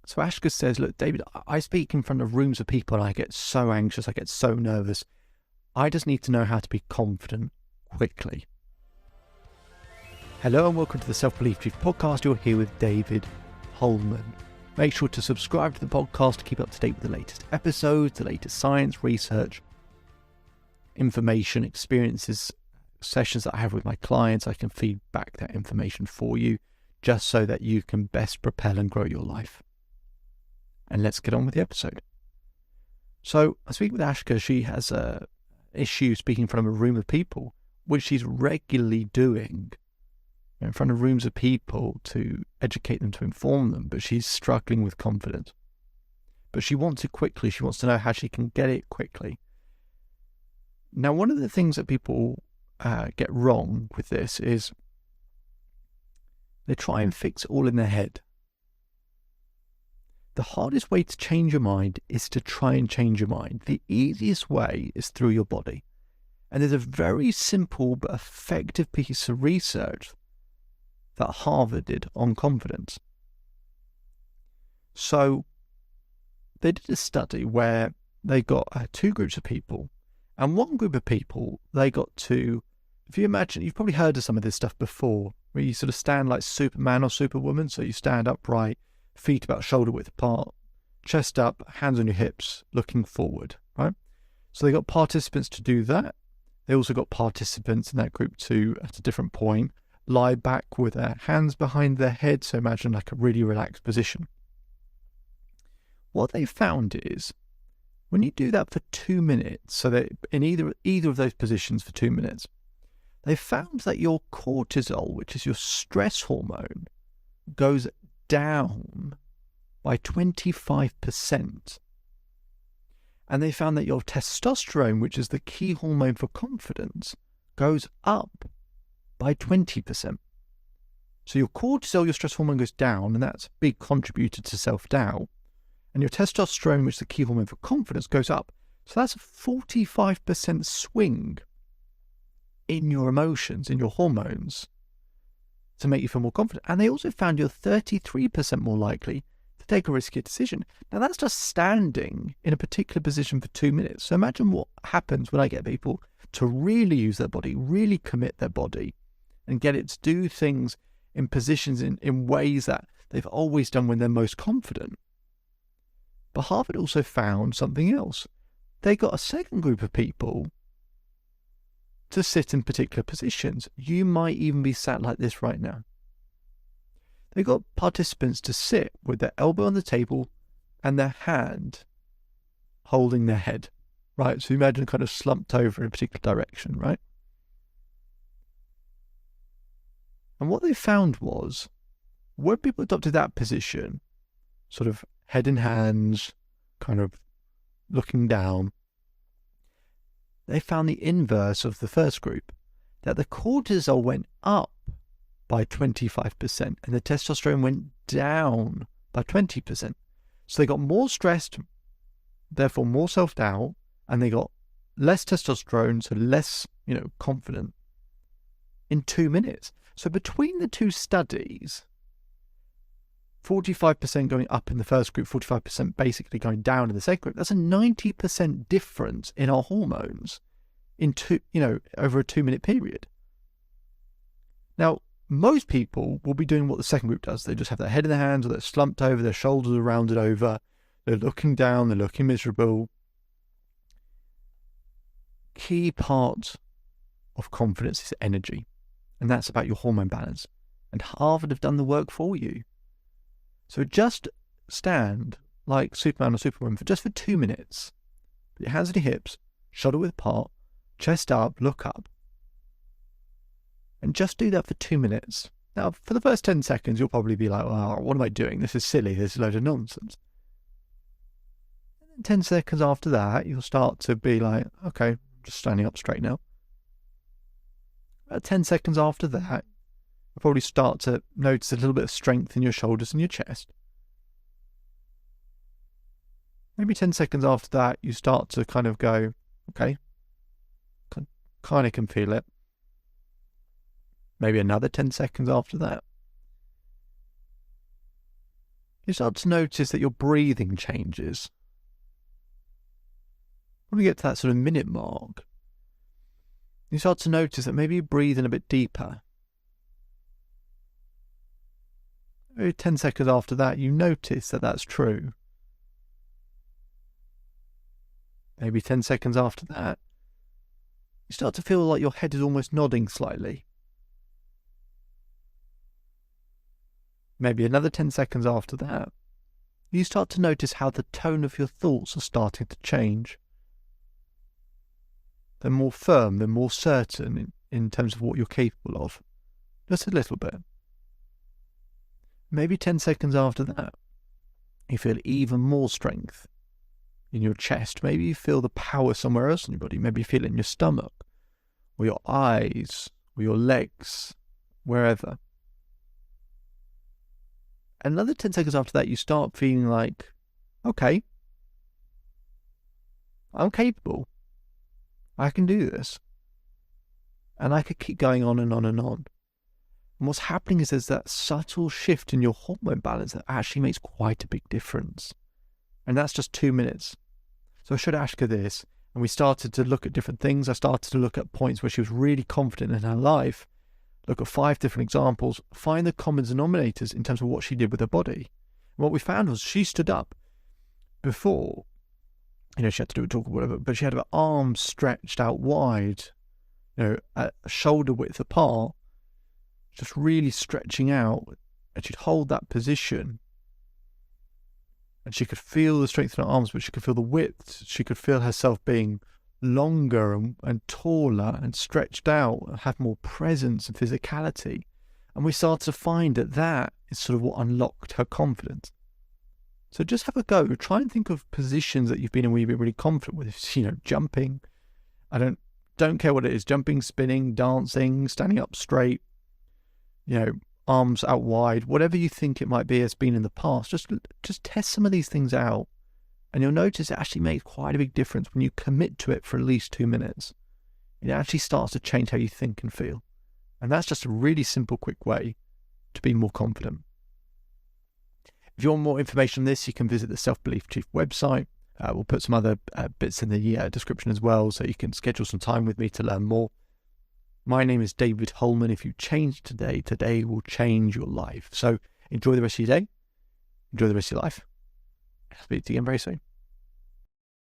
So Ashka says, look, David, I speak in front of rooms of people and I get so anxious, I get so nervous. I just need to know how to be confident quickly. Hello and welcome to the Self-Belief Chief podcast. You're here with David Holman. Make sure to subscribe to the podcast to keep up to date with the latest episodes, the latest science, research, information, experiences, sessions that I have with my clients. I can feed back that information for you just so that you can best propel and grow your life. And let's get on with the episode. So I speak with Ashka. She has a issue speaking in front of a room of people, which she's regularly doing in front of rooms of people to educate them, to inform them, but she's struggling with confidence. But she wants it quickly. She wants to know how she can get it quickly. Now, one of the things that people get wrong with this is they try and fix it all in their head. The hardest way to change your mind is to try and change your mind. The easiest way is through your body. And there's a very simple but effective piece of research that Harvard did on confidence. So they did a study where they got two groups of people. And one group of people, they got to, if you imagine, you've probably heard of some of this stuff before, where you sort of stand like Superman or Superwoman. So you stand upright, feet about shoulder width apart, chest up, hands on your hips, looking forward, right? So they got participants to do that. They also got participants in that group to, at a different point, lie back with their hands behind their head. So imagine like a really relaxed position. What they found is when you do that for 2 minutes, so that in either of those positions for 2 minutes, they found that your cortisol, which is your stress hormone, goes down by 25%. And they found that your testosterone, which is the key hormone for confidence, goes up by 20%. So your cortisol, your stress hormone, goes down, and that's a big contributor to self-doubt. And your testosterone, which is the key hormone for confidence, goes up. So that's a 45% swing in your emotions, in your hormones, to make you feel more confident. And they also found you're 33% more likely to take a riskier decision. Now, that's just standing in a particular position for 2 minutes. So imagine what happens when I get people to really use their body, really commit their body, and get it to do things in positions in ways that they've always done when they're most confident. But Harvard also found something else. They got a second group of people to sit in particular positions. You might even be sat like this right now. They got participants to sit with their elbow on the table and their hand holding their head, right? So imagine kind of slumped over in a particular direction, right? And what they found was when people adopted that position, sort of head in hands, kind of looking down, they found the inverse of the first group, that the cortisol went up by 25% and the testosterone went down by 20%. So they got more stressed, therefore more self-doubt, and they got less testosterone, so less, confident in 2 minutes. So between the two studies, 45% going up in the first group, 45% basically going down in the second group. That's a 90% difference in our hormones in over a 2 minute period. Now, most people will be doing what the second group does. They just have their head in their hands, or they're slumped over, their shoulders are rounded over, they're looking down, they're looking miserable. Key part of confidence is energy, and that's about your hormone balance. And Harvard have done the work for you. So just stand like Superman or Superwoman for 2 minutes. Put your hands on your hips, shoulder width apart, chest up, look up. And just do that for 2 minutes. Now, for the first 10 seconds, you'll probably be like, well, what am I doing? This is silly. This is a load of nonsense. And then 10 seconds after that, you'll start to be like, okay, I'm just standing up straight now. About 10 seconds after that, you'll probably start to notice a little bit of strength in your shoulders and your chest. Maybe 10 seconds after that, you start to kind of go, okay, kind of can feel it. Maybe another 10 seconds after that. you start to notice that your breathing changes. When we get to that sort of minute mark, you start to notice that maybe you breathe in a bit deeper. Maybe 10 seconds after that, you notice that that's true. Maybe 10 seconds after that, you start to feel like your head is almost nodding slightly. Maybe another 10 seconds after that, you start to notice how the tone of your thoughts are starting to change. They're more firm, they're more certain in terms of what you're capable of. Just a little bit. Maybe 10 seconds after that, you feel even more strength in your chest. Maybe you feel the power somewhere else in your body. Maybe you feel it in your stomach, or your eyes, or your legs, wherever. Another 10 seconds after that, you start feeling like, okay, I'm capable. I can do this. And I could keep going on and on and on. And what's happening is there's that subtle shift in your hormone balance that actually makes quite a big difference. And that's just 2 minutes. So I showed Ashka this, and we started to look at different things. I started to look at points where she was really confident in her life, look at 5 different examples, find the common denominators in terms of what she did with her body. And what we found was she stood up before, she had to do a talk or whatever, but she had her arms stretched out wide, at shoulder width apart, just really stretching out, and she'd hold that position. And she could feel the strength in her arms, but she could feel the width. She could feel herself being longer and taller and stretched out and have more presence and physicality. And we started to find that is sort of what unlocked her confidence. So just have a go. Try and think of positions that you've been in where you've been really confident with. Jumping. I don't care what it is. Jumping, spinning, dancing, standing up straight, arms out wide, whatever you think it might be has been in the past. Just test some of these things out, and you'll notice it actually makes quite a big difference when you commit to it for at least 2 minutes. It actually starts to change how you think and feel. And that's just a really simple, quick way to be more confident. If you want more information on this, you can visit the Self-Belief Chief website. We'll put some other bits in the description as well, so you can schedule some time with me to learn more. My name is David Holman. If you change today, today will change your life. So enjoy the rest of your day. Enjoy the rest of your life. I'll speak to you again very soon.